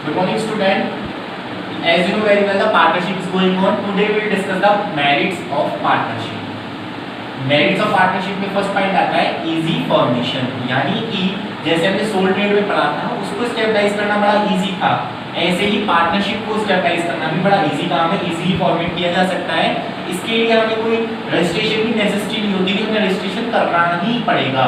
Good morning, student. As you know very well, the partnership is going on. Today we will discuss the merits of partnership. Merits of partnership में first point आता है easy formation, यानी कि जैसे हमने soul trade में पढ़ा था उसको स्टेबलाइज करना बड़ा इजी था, ऐसे ही पार्टनरशिप को स्टेबलाइज करना भी बड़ा इजी काम है, इजीली फॉर्मेट किया जा सकता है। इसके लिए हमें कोई रजिस्ट्रेशन की नेसेसिटी नहीं होती, हमें रजिस्ट्रेशन कराना ही पड़ेगा,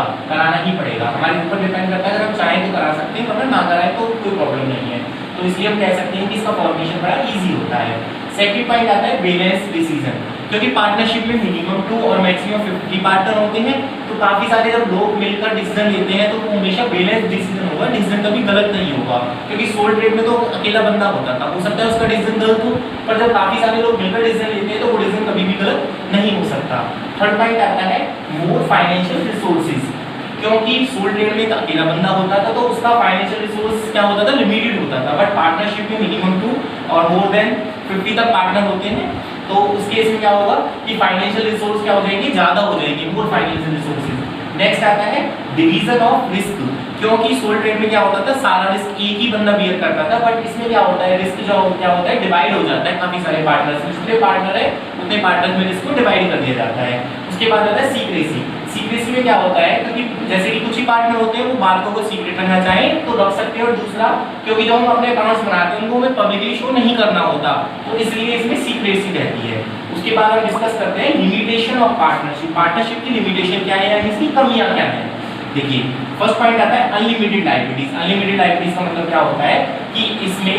हमारे ऊपर डिपेंड करता है। अगर हम चाहें तो करा सकते हैं, अगर ना कराएं तो कोई प्रॉब्लम नहीं है। तो इसलिए हम कह सकते हैं कि इसका फॉर्मेशन बड़ा इजी होता है। सेकंड पॉइंट आता है बैलेंस डिसीजन, क्योंकि पार्टनरशिप में मिनिमम 2 और मैक्सिमम 50 पार्टनर होते हैं, तो काफी सारे जब लोग मिलकर डिसीजन लेते हैं तो वो हमेशा बैलेंस डिसीजन होगा, डिसीजन कभी गलत नहीं होगा। क्योंकि सोल ट्रेड में तो अकेला बंदा होता था, हो सकता है उसका डिसीजन गलत हो, पर जब काफी सारे लोग मिलकर डिसीजन लेते हैं तो वो डिसीजन कभी भी गलत नहीं हो सकता। थर्ड पॉइंट आता है मोर फाइनेंशियल रिसोर्सेज, क्योंकि सोल ट्रेड में अकेला बंदा होता था तो उसका फाइनेंशियल रिसोर्स क्या होता था, लिमिटेड होता था। बट पार्टनरशिप में मिनिमम 2 और मोर देन 50 तक पार्टनर होते हैं, तो उस केस में क्या होगा कि फाइनेंशियल रिसोर्स क्या हो जाएंगे, ज्यादा हो जाएंगे, मोर फाइनेंशियल रिसोर्सेज। नेक्स्ट आता है डिवीजन ऑफ रिस्क, क्योंकि सोल ट्रेड में क्या होता था सारा रिस्क एक ही बंदा बियर करता था, बट इसमें क्या होता है रिस्क जो क्या होता है डिवाइड हो जाता है काफी सारे पार्टनर्स में, जितने पार्टनर है उतने पार्टनर्स में रिस्क को डिवाइड कर दिया जाता है। उसके बाद आता है सीक्रेसी। सीक्रेसी में क्या होता है, क्योंकि जैसे कि कुछ ही पार्टनर होते हैं वो बातों को सीक्रेट रखना चाहें तो रख सकते हैं, और दूसरा क्योंकि जब हम अपने अकाउंट्स बनाते हैं उनको हमें पब्लिकली शो नहीं करना होता, तो इसलिए इसमें सीक्रेसी रहती है। उसके बाद हम डिस्कस करते हैं लिमिटेशन ऑफ पार्टनरशिप। पार्टनरशिप की लिमिटेशन क्या है या इसकी कमियां क्या है। देखिए फर्स्ट पॉइंट आता है अनलिमिटेड लायबिलिटीज। अनलिमिटेड लायबिलिटीज का मतलब क्या होता है कि इसमें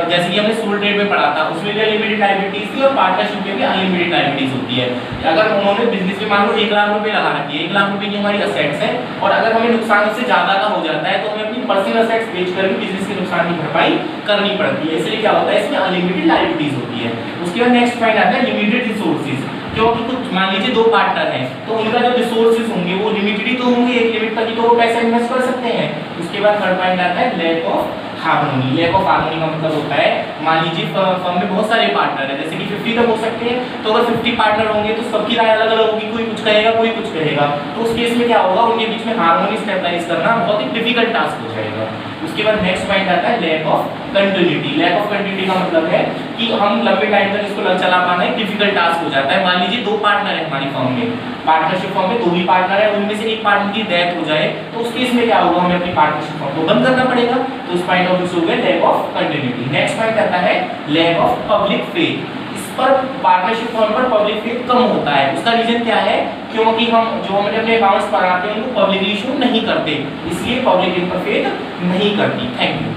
जैसे कि हमने सोल ट्रेड में पढ़ा था उसमें भी अनलिमिटेड लायबिलिटीज थी और पार्टनरशिप में भी अनलिमिटेड लायबिलिटीज होती है। अगर उन्होंने बिजनेस में मान लो 1 लाख रुपए लगा रखी है, 1 लाख रुपए की हमारी असेट्स है, और अगर हमें नुकसान उससे ज्यादा का हो जाता है तो हमें अपनी पर्सनल असेट्स बेचकर भी बिजनेस के नुकसान की भरपाई करनी पड़ती है। इसलिए क्या होता है इसमें अनलिमिटेड लायबिलिटीज होती है। उसके बाद नेक्स्ट पॉइंट आता है लिमिटेड रिसोर्सेज, क्योंकि कुछ मान लीजिए 2 पार्टनर हैं तो उनका जो रिसोर्सेज होंगे वो लिमिटेड ही तो होंगे, एक लिमिट तक ही तो वो पैसा इन्वेस्ट कर सकते हैं। उसके बाद थर्ड पॉइंट आता है lack of harmony. Lack of harmony का मतलब होता है मान लीजिए फर्म में बहुत सारे पार्टनर हैं, जैसे कि 50 तक हो सकते हैं, तो अगर 50 पार्टनर होंगे तो सबकी राय अलग अलग होगी, कोई कुछ कहेगा कोई कुछ कहेगा, तो उस केस में क्या होगा उनके बीच में हार्मोनी स्टेबलाइज करना बहुत ही डिफिकल्ट टास्क हो जाएगा। उसके बाद नेक्स्ट पॉइंट आता है lack of continuity. Lack of continuity का मतलब है कि हम लंबे टाइम तक इसको चला पाना एक डिफिकल्ट टास्क हो जाता है। मान लीजिए 2 पार्टनर है हमारी फर्म में, पार्टनरशिप फर्म में 2 ही पार्टनर है, उनमें से एक पार्टनर की डेथ हो जाए तो उस केस में क्या होगा हमें अपनी पार्टनरशिप फर्म को बंद करना पड़ेगा, तो उस पॉइंट ऑफ व्यू हो गया lack of continuity. Next point आता है लैक ऑफ पब्लिक फेथ। इस पर पार्टनरशिप फर्म पर पब्लिक फेथ कम होता है। उसका रीजन क्या है, क्योंकि हम जो हम अपने अकाउंट्स बनाते हैं उनको पब्लिकली शो नहीं करते, इसलिए पब्लिक इन पर फेथ नहीं करती। Thank you.